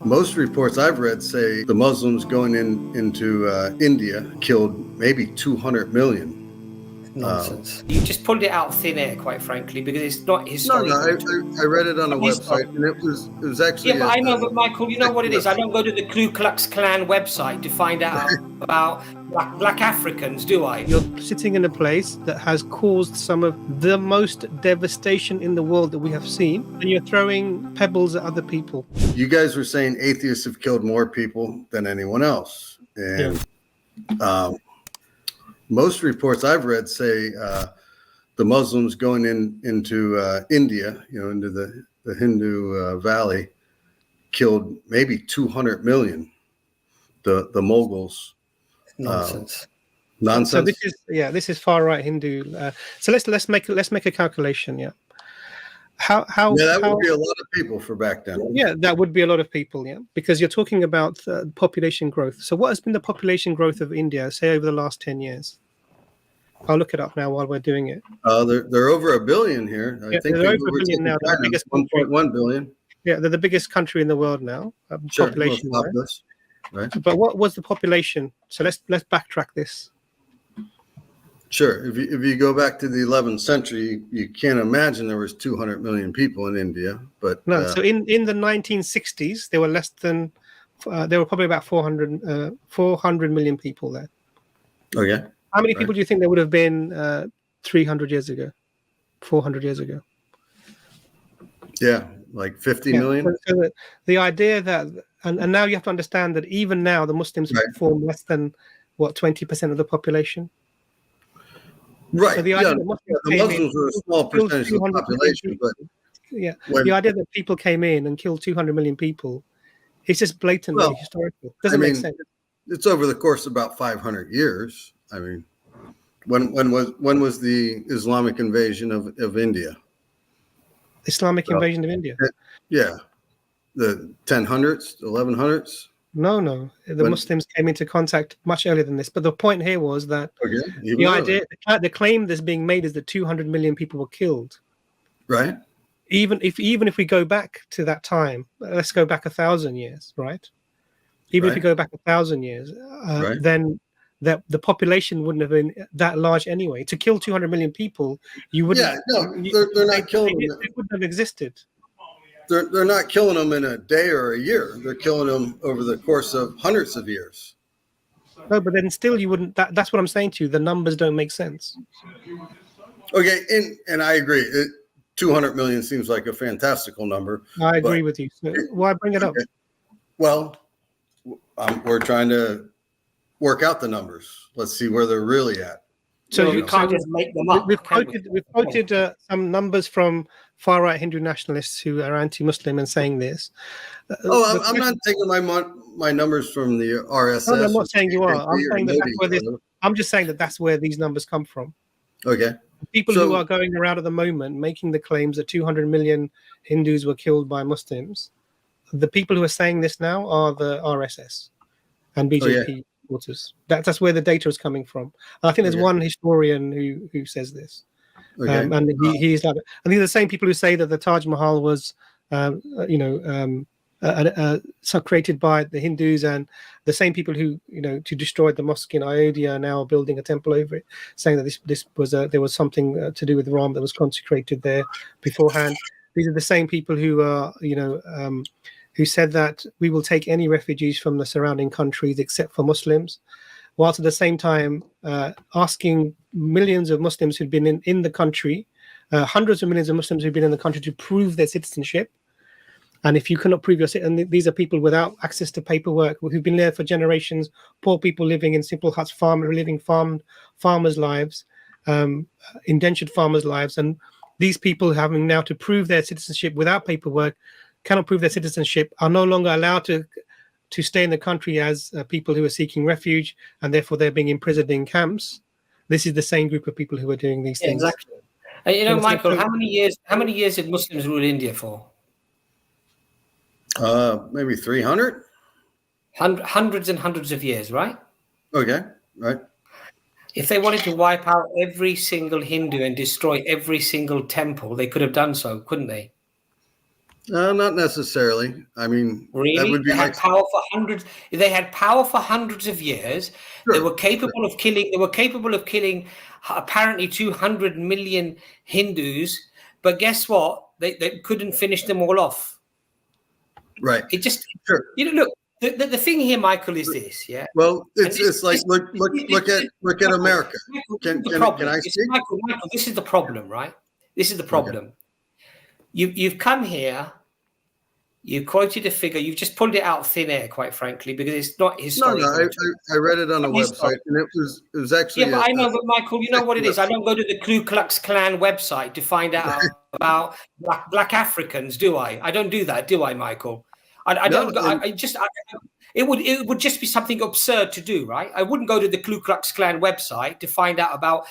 Most reports I've read say the Muslims going into India killed maybe 200 million. Nonsense. You just pulled it out of thin air, quite frankly, because it's not historical. No, I read it on a website, and it was actually. Yeah, but I know, but Michael, you know what it is. I don't go to the Ku Klux Klan website to find out about black Africans, do I? You're sitting in a place that has caused some of the most devastation in the world that we have seen, and you're throwing pebbles at other people. You guys were saying atheists have killed more people than anyone else, and most reports I've read say the Muslims going into India, into the Hindu Valley, killed maybe 200 million. The Mongols. Nonsense. Nonsense. So this is far right Hindu. So let's make a calculation. Yeah. That would be a lot of people for back then. Yeah, that would be a lot of people. Yeah, because you're talking about population growth. So what has been the population growth of India, say, over the last 10 years? I'll look it up now while we're doing it. They're over a billion here. I think they're over a billion now. They're the biggest 1.1 billion. Yeah, they're the biggest country in the world now. Sure, population, right? But what was the population? So let's backtrack this. Sure. If you go back to the 11th century, you can't imagine there was 200 million people in India. But no. So in the 1960s, there were less than. There were probably about 400 million people there. Okay. How many people do you think there would have been 300 years ago, 400 years ago? Yeah, like 50 million. So the idea that, and now you have to understand that even now the Muslims form less than 20% of the population. Right. So the idea that the Muslims were a small percentage of the population, but the idea that people came in and killed 200 million people is just blatantly historical. Doesn't make sense. It's over the course of about 500 years. I mean, when was the Islamic invasion of India? Islamic invasion of India? Yeah, the 1000s, 1100s. No. The Muslims came into contact much earlier than this. But the point here was that the claim that's being made is that 200 million people were killed. Right. Even if we go back to that time, let's go back 1,000 years, right? If you go back 1,000 years, then that the population wouldn't have been that large anyway. To kill 200 million people, you wouldn't. Yeah, no, they're not killing them. It wouldn't have existed. They're not killing them in a day or a year. They're killing them over the course of hundreds of years. No, but then still you wouldn't. That's what I'm saying to you. The numbers don't make sense. Okay, and I agree. 200 million seems like a fantastical number. I agree with you. So why bring it up? Well, we're trying to work out the numbers. Let's see where they're really at. So you can't just make them up. We've quoted some numbers from far-right Hindu nationalists who are anti-Muslim and saying this. I'm not taking my numbers from the RSS. No, I'm not saying you are. I'm saying I'm just saying that's where these numbers come from. Okay. People who are going around at the moment making the claims that 200 million Hindus were killed by Muslims, the people who are saying this now are the RSS and BJP supporters. That's where the data is coming from. And I think there's one historian who says this. Okay. And he's like, and these are the same people who say that the Taj Mahal was, created by the Hindus, and the same people who, to destroy the mosque in Ayodhya are now building a temple over it, saying that this was there was something to do with Ram that was consecrated there beforehand. These are the same people who are, who said that we will take any refugees from the surrounding countries except for Muslims, whilst at the same time asking millions of Muslims who'd been in the country, hundreds of millions of Muslims who've been in the country, to prove their citizenship. And if you cannot prove your citizenship, and these are people without access to paperwork, who've been there for generations, poor people living in simple huts, farmers' lives, indentured farmers' lives, and these people having now to prove their citizenship without paperwork, cannot prove their citizenship, are no longer allowed to stay in the country as people who are seeking refuge, and therefore they're being imprisoned in camps. This is the same group of people who are doing these things. Exactly. Michael, how many years did Muslims rule India for? Maybe 300. Hundreds and hundreds of years, right? Okay, right. If they wanted to wipe out every single Hindu and destroy every single temple, they could have done so, couldn't they? Not necessarily. I mean, that Really, would be they like, had power for hundreds. They had power for hundreds of years. They sure, were capable of killing. They were capable of killing apparently 200 million Hindus. But guess what? They couldn't finish them all off. right, It just, sure. look. The thing here, Michael, is this. Yeah. Well, And it's like look at America. Michael, this Can is the can problem. can I speak? Michael, this is the problem, right? This is the Okay. problem. You've come here. You quoted a figure. You've just pulled it out of thin air, quite frankly, because it's not historical. No. I read it on a website, and it was actually. Yeah, but I know, but Michael, you know what it is. I don't go to the Ku Klux Klan website to find out about black Africans, do I? I don't do that, do I, Michael? I don't. No, It would just be something absurd to do, right? I wouldn't go to the Ku Klux Klan website to find out about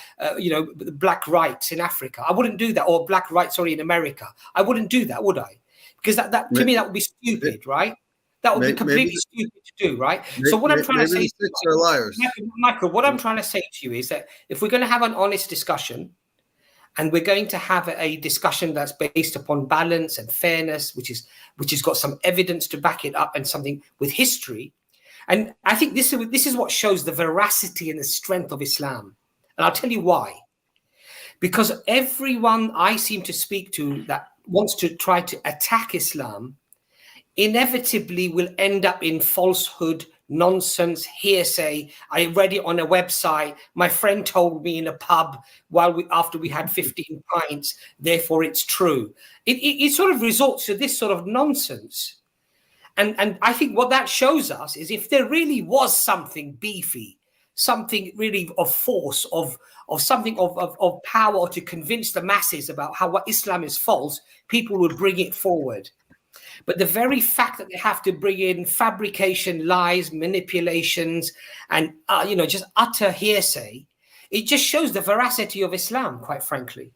black rights in Africa. I wouldn't do that, or black rights, sorry, in America. I wouldn't do that, would I? Because that to me that would be stupid, right? That would be completely stupid to do, right? So what I'm trying to say, the six are liars. Michael, what I'm trying to say to you is that if we're going to have an honest discussion, and we're going to have a discussion that's based upon balance and fairness, which has got some evidence to back it up and something with history, and I think this is what shows the veracity and the strength of Islam, and I'll tell you why. Because everyone I seem to speak to that wants to try to attack Islam inevitably will end up in falsehood, nonsense, hearsay. I read it on a website. My friend told me in a pub after we had 15 pints, therefore it's true. It sort of resorts to this sort of nonsense. And I think what that shows us is if there really was something beefy, something really of force, of something of power to convince the masses about what Islam is false, people would bring it forward. But the very fact that they have to bring in fabrication, lies, manipulations, and just utter hearsay, it just shows the veracity of Islam, quite frankly.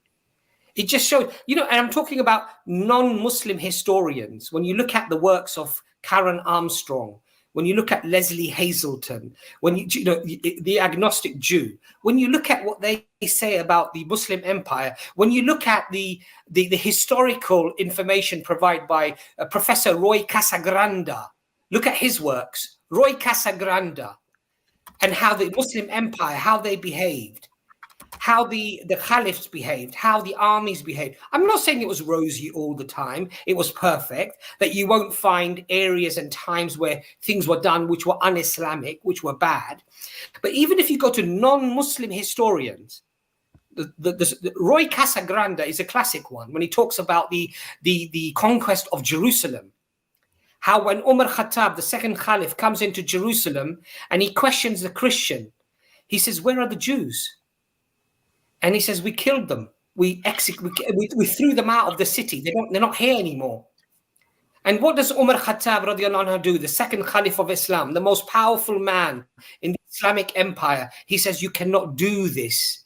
It just shows, and I'm talking about non-Muslim historians. When you look at the works of Karen Armstrong, when you look at Leslie Hazelton, when the agnostic Jew, when you look at what they say about the Muslim empire, when you look at the historical information provided by Professor Roy Casagranda, look at his works, Roy Casagranda, and how the Muslim empire, how they behaved, how the caliphs behaved, how the armies behaved. I'm not saying it was rosy all the time. It was perfect, that you won't find areas and times where things were done which were un-Islamic, which were bad. But even if you go to non-Muslim historians, the Roy Casagranda is a classic one when he talks about the conquest of Jerusalem. How when Umar Khattab, the second caliph, comes into Jerusalem and he questions the Christian, he says, "Where are the Jews?" And he says, "We killed them. We threw them out of the city. They're not here anymore." And what does Umar Khattab radiallahu anhu do? The second caliph of Islam, the most powerful man in the Islamic empire. He says, "You cannot do this."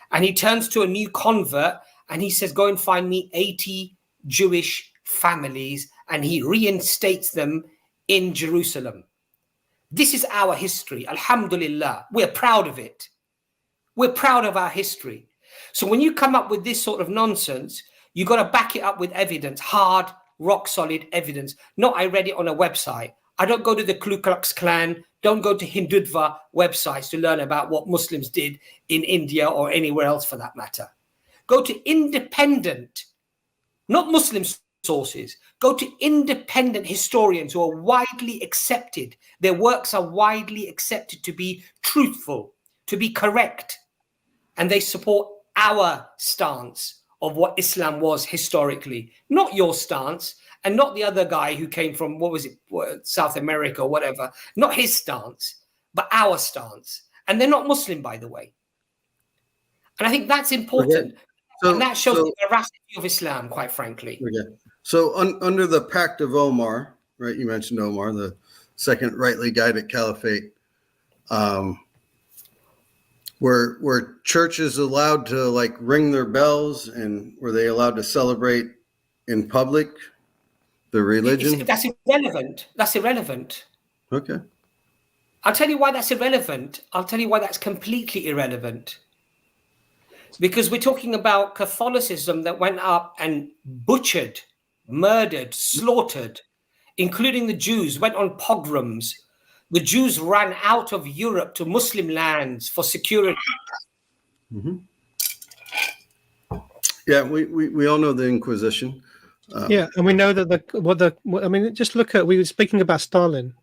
And he turns to a new convert and he says, "Go and find me 80 Jewish families." And he reinstates them in Jerusalem. This is our history. Alhamdulillah. We're proud of it. We're proud of our history. So when you come up with this sort of nonsense, you got to back it up with evidence, hard, rock solid evidence. Not I read it on a website. I don't go to the Ku Klux Klan. Don't go to EFDawah websites to learn about what Muslims did in India or anywhere else for that matter. Go to independent, not Muslim sources. Go to independent historians who are widely accepted. Their works are widely accepted to be truthful, to be correct. And they support our stance of what Islam was historically, not your stance, and not the other guy who came from, South America or whatever, not his stance, but our stance. And they're not Muslim, by the way. And I think that's important. And that shows the veracity of Islam, quite frankly. Okay. So under the Pact of Omar, right? You mentioned Omar, the second rightly guided caliphate. Were churches allowed to like ring their bells, and were they allowed to celebrate in public the religion? That's irrelevant. That's irrelevant. Okay. I'll tell you why that's irrelevant. I'll tell you why that's completely irrelevant. Because we're talking about Catholicism that went up and butchered murdered, slaughtered, including the Jews, went on pogroms. The Jews ran out of Europe to Muslim lands for security. Mm-hmm. Yeah, we all know the Inquisition. Yeah, and we know that I mean, just look at, we were speaking about Stalin,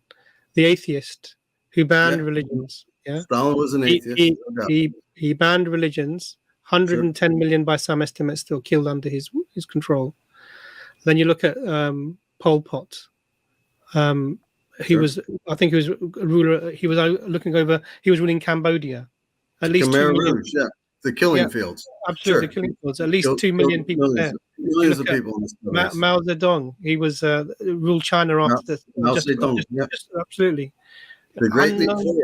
the atheist who banned religions. Yeah, Stalin was an atheist. He banned religions. 110 million by some estimates still killed under his control. Then you look at Pol Pot. He was, I think he was ruler. He was looking over. He was ruling Cambodia. At least 2 million. Rouge, the killing fields. Absolutely, the killing fields. At least 2 million people there. Millions of people in this place. Mao Zedong. He was ruled China after Mao Zedong. Absolutely. The Great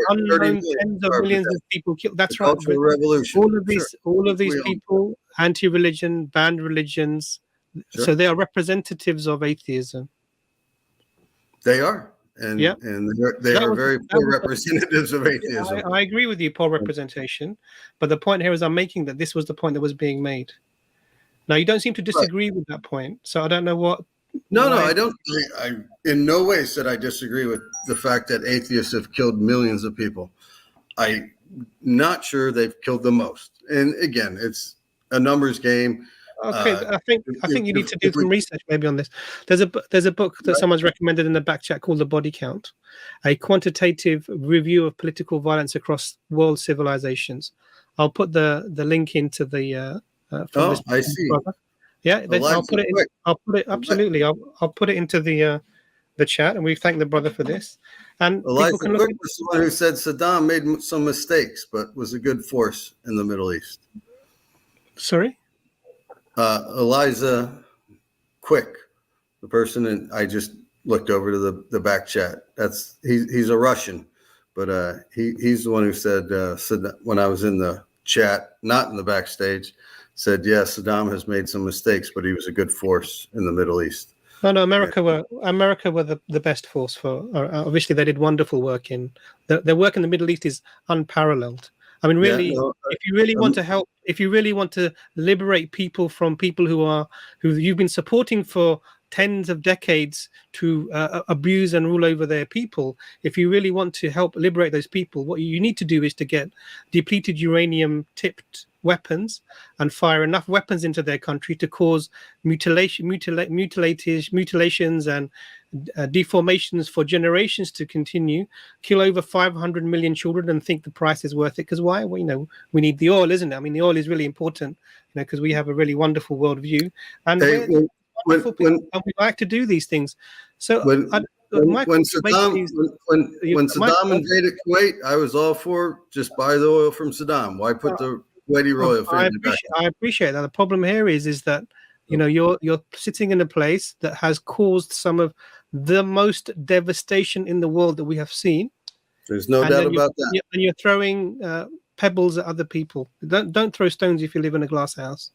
unknown tens of millions of people killed. That's right. Cultural Revolution. All of these people, anti-religion, banned religions. So they are representatives of atheism. They are. And they are very poor representatives of atheism. I agree with you, poor representation. But the point here is I'm making that this was the point that was being made. Now, you don't seem to disagree with that point. So I don't know what. No, I don't. I in no way said I disagree with the fact that atheists have killed millions of people. I'm not sure they've killed the most. And again, it's a numbers game. Okay, I think you need to do some research maybe on this. There's a book that someone's recommended in the back chat called The Body Count, a quantitative review of political violence across world civilizations. I'll put the link into the. I see. Brother. Yeah, I'll put it absolutely. I'll put it into the chat, and we thank the brother for this. And Elijah Quick was the one who said Saddam made some mistakes, but was a good force in the Middle East. Sorry. Eliza Quick, the person, and I just looked over to the back chat. He's a Russian, but he's the one who said when I was in the chat, not in the backstage, said Saddam has made some mistakes, but he was a good force in the Middle East. No, America were the best force for. Obviously, they did wonderful work in their work in the Middle East is unparalleled. I mean, really, if you really want to help, if you really want to liberate people from people who you've been supporting for tens of decades to abuse and rule over their people, if you really want to help liberate those people, what you need to do is to get depleted uranium-tipped weapons and fire enough weapons into their country to cause mutilations and deformations for generations to continue, kill over 500 million children and think the price is worth it. Because why? Well, we need the oil, isn't it? I mean, the oil is really important, because we have a really wonderful worldview. And and we like to do these things. So when Saddam invaded Kuwait, I was all for just buy the oil from Saddam. Why put the Kuwaiti royal family back? I appreciate that. The problem here is that you're sitting in a place that has caused some of the most devastation in the world that we have seen. There's no doubt about that. And you're throwing pebbles at other people. Don't throw stones if you live in a glass house.